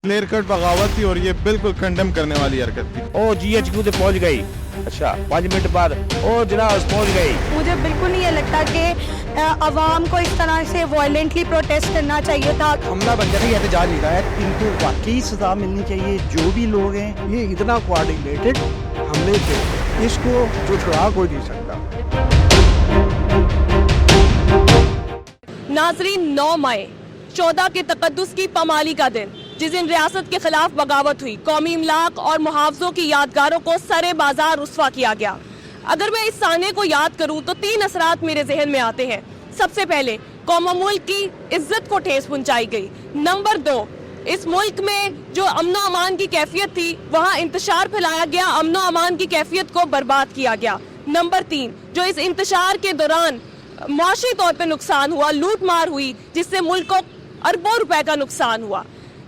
Clear cut بغاوت تھی اور یہ بالکل کنڈم کرنے والی حرکت تھی۔ او جی ایچ کیو سے پہنچ گئی، اچھا 5 منٹ بعد او جناب پہنچ گئی۔ مجھے بالکل نہیں یہ لگتا کہ عوام کو اس طرح سے وائلنٹلی پروٹیسٹ کرنا چاہیے تھا۔ حملہ بن جاتا ہے، یہ احتجاج نہیں تھا، ان کو واقعی سزا ملنی چاہیے۔ جو بھی لوگ ہیں یہ اتنا کوآرڈینیٹڈ حملے تھے، اس کو جھٹلا کوئی نہیں سکتا۔ ناظرین، 9 مئی 14 کے تقدس کی پامالی کا دن، جس دن ریاست کے خلاف بغاوت ہوئی، قومی املاک اور محافظوں کی یادگاروں کو سرے بازار رسوا کیا گیا۔ اگر میں اس سانے کو یاد کروں تو 3 اثرات میرے ذہن میں آتے ہیں۔ سب سے پہلے قوم و ملک کی عزت کو ٹھیس پہنچائی گئی۔ نمبر 2، اس ملک میں جو امن و امان کی کیفیت تھی وہاں انتشار پھیلایا گیا، امن و امان کی کیفیت کو برباد کیا گیا۔ نمبر 3، جو اس انتشار کے دوران معاشی طور پہ نقصان ہوا، لوٹ مار ہوئی، جس سے ملک کو اربوں روپے کا نقصان ہوا۔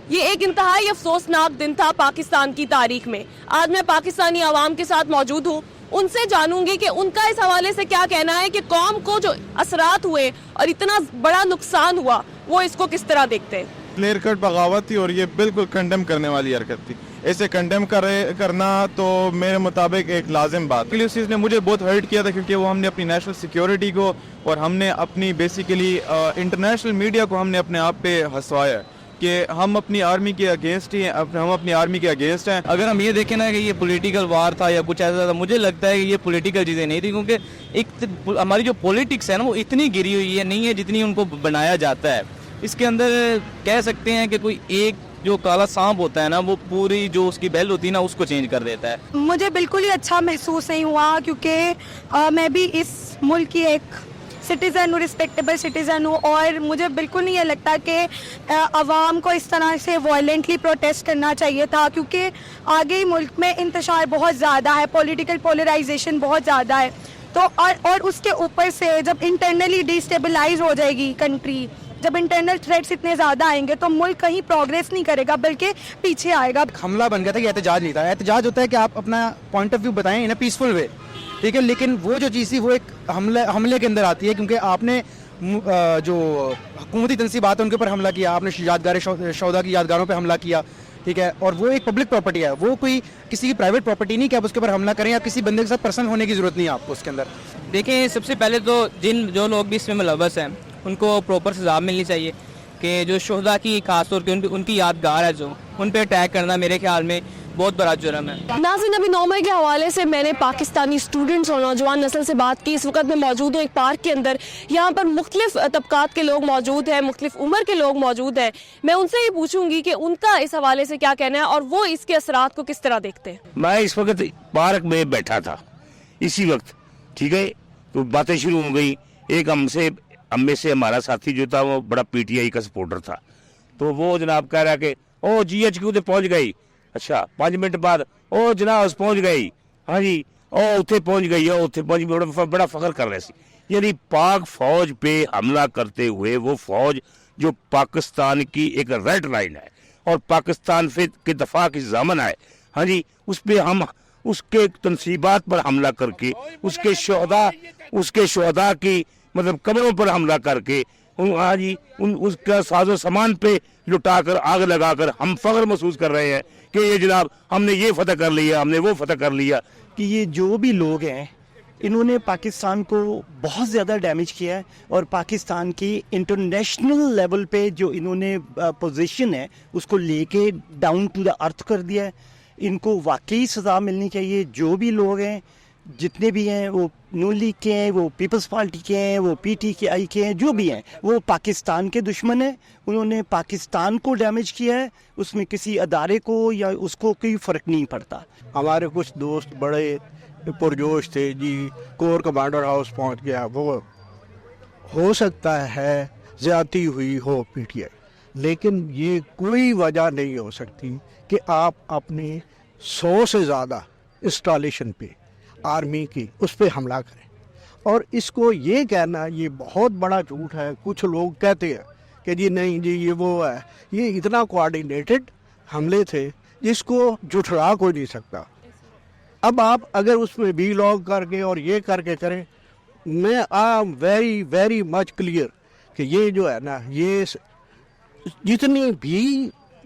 یہ ایک انتہائی افسوسناک دن تھا پاکستان کی تاریخ میں۔ آج میں پاکستانی عوام کے ساتھ موجود ہوں، ان سے جانوں گی کہ ان کا اس حوالے سے کیا کہنا ہے کہ قوم کو جو اثرات ہوئے اور اتنا بڑا نقصان ہوا وہ اس کو کس طرح دیکھتے ہیں۔ کلیئر کٹ بغاوت تھی اور یہ بالکل کنڈم کرنے والی حرکت تھی۔ اسے کنڈم کرنا تو میرے مطابق ایک لازم بات۔ اس چیز نے مجھے بہت ہرٹ کیا تھا کیونکہ وہ ہم نے اپنی نیشنل سیکیورٹی کو اور ہم نے اپنی بیسیکلی انٹرنیشنل میڈیا کو ہم نے اپنے آپ پہ ہنسوایا ہے کہ ہم اپنی آرمی کے اگینسٹ ہی ہیں، ہم اپنی آرمی کے اگینسٹ ہیں۔ اگر ہم یہ دیکھیں نا کہ یہ پولیٹیکل وار تھا یا کچھ ایسا تھا، مجھے لگتا ہے کہ یہ پولیٹیکل چیزیں نہیں تھی، کیونکہ ایک ہماری جو پولیٹکس ہے نا وہ اتنی گری ہوئی ہے نہیں ہے جتنی ان کو بنایا جاتا ہے۔ اس کے اندر کہہ سکتے ہیں کہ کوئی ایک جو کالا سانپ ہوتا ہے نا وہ پوری جو اس کی بیل ہوتی ہے نا اس کو چینج کر دیتا ہے۔ مجھے بالکل ہی اچھا محسوس نہیں ہوا، کیونکہ میں بھی اس ملک کی ایک سٹیزن ہوں، رسپیکٹیبل سٹیزن ہوں، اور مجھے بالکل نہیں یہ لگتا کہ عوام کو اس طرح سے وائلنٹلی پروٹیسٹ کرنا چاہیے تھا، کیونکہ آگے ہی ملک میں انتشار بہت زیادہ ہے، پولیٹیکل پولرائزیشن بہت زیادہ ہے، تو اور اس کے اوپر سے جب انٹرنلی ڈی اسٹیبلائز ہو جائے گی کنٹری، جب انٹرنل تھریٹس اتنے زیادہ آئیں گے تو ملک کہیں پروگریس نہیں کرے گا بلکہ پیچھے آئے گا۔ حملہ بن گیا تھا، یہ احتجاج نہیں تھا۔ احتجاج ہوتا ہے کہ آپ اپنا پوائنٹ آف ویو بتائیں ان اے پیسفل وے، ٹھیک ہے، لیکن وہ جو چیز تھی وہ ایک حملے کے اندر آتی ہے، کیونکہ آپ نے جو حکومتی تنصیبات ہیں ان کے اوپر حملہ کیا، آپ نے یادگار شہداء کی یادگاروں پہ حملہ کیا، ٹھیک ہے، اور وہ ایک پبلک پراپرٹی ہے، وہ کوئی کسی کی پرائیویٹ پراپرٹی نہیں کہ آپ اس کے اوپر حملہ کریں، آپ کسی بندے کے ساتھ پرسنل ہونے کی ضرورت نہیں ہے آپ کو اس کے اندر۔ دیکھیں، سب سے پہلے تو جو لوگ بھی اس میں ملوث ہیں ان کو پراپر سزا ملنی چاہیے، کہ جو شہداء کی خاص طور پہ ان کی یادگار ہے جو ان پہ اٹیک کرنا میرے خیال میں بہت بڑا جرم ہے۔ ناظرین، ابھی 9 مئی کے حوالے سے میں نے پاکستانی اسٹوڈنٹس اور نوجوان نسل سے بات کی۔ اس وقت میں موجود ہوں ایک پارک کے اندر، یہاں پر مختلف طبقات کے لوگ موجود ہیں، مختلف عمر کے لوگ موجود ہیں۔ میں ان سے یہ پوچھوں گی کہ ان کا اس حوالے سے کیا کہنا ہے اور وہ اس کے اثرات کو کس طرح دیکھتے ہیں۔ میں اس وقت پارک میں بیٹھا تھا اسی وقت، ٹھیک ہے، تو باتیں شروع ہو گئی۔ ایک ہم میں سے ہمارا ساتھی جو تھا وہ بڑا پی ٹی آئی کا سپورٹر تھا، تو وہ جناب کہہ رہا کہ او جی ایچ کیو سے پہنچ گئی، اچھا 5 منٹ بعد او جناب پہنچ گئی، ہاں جی او اتنے پہنچ گئی، بڑا فخر کر رہے سی۔ یعنی پاک فوج پہ حملہ کرتے ہوئے وہ فوج جو پاکستان کی ایک ریڈ لائن ہے اور پاکستان کے دفاع کی ضامن ہے، ہاں جی، اس پہ ہم اس کے تنصیبات پر حملہ کر کے اس کے شہداء کی مطلب قبروں پر حملہ کر کے ہاں جی اس کا ساز و سامان پہ لٹا کر آگ لگا کر ہم فخر محسوس کر رہے ہیں کہ یہ جناب ہم نے یہ فتح کر لیا، ہم نے وہ فتح کر لیا۔ کہ یہ جو بھی لوگ ہیں انہوں نے پاکستان کو بہت زیادہ ڈیمیج کیا ہے، اور پاکستان کی انٹرنیشنل لیول پہ جو انہوں نے پوزیشن ہے اس کو لے کے ڈاؤن ٹو دا ارتھ کر دیا ہے۔ ان کو واقعی سزا ملنی چاہیے۔ جو بھی لوگ ہیں، جتنے بھی ہیں، وہ نون لیگ کے ہیں، وہ پیپلز پارٹی کے ہیں، وہ پی ٹی کے آئی کے ہیں، جو بھی ہیں، وہ پاکستان کے دشمن ہیں۔ انہوں نے پاکستان کو ڈیمیج کیا ہے، اس میں کسی ادارے کو یا اس کو کوئی فرق نہیں پڑتا۔ ہمارے کچھ دوست بڑے پرجوش تھے جی، کور کمانڈر ہاؤس پہنچ گیا، وہ ہو سکتا ہے زیادتی ہوئی ہو پی ٹی آئی، لیکن یہ کوئی وجہ نہیں ہو سکتی کہ آپ اپنے 100 سے زیادہ انسٹالیشن پہ آرمی کی اس پہ حملہ کریں۔ اور اس کو یہ کہنا یہ بہت بڑا جھوٹ ہے۔ کچھ لوگ کہتے ہیں کہ جی نہیں جی یہ وہ ہے، یہ اتنا کوآرڈینیٹڈ حملے تھے جس کو جھٹلا کوئی نہیں سکتا۔ اب آپ اگر اس میں بی لاگ کر کے اور یہ کر کے کریں، میں I am very very much clear کہ یہ جو ہے نا، یہ جتنے بھی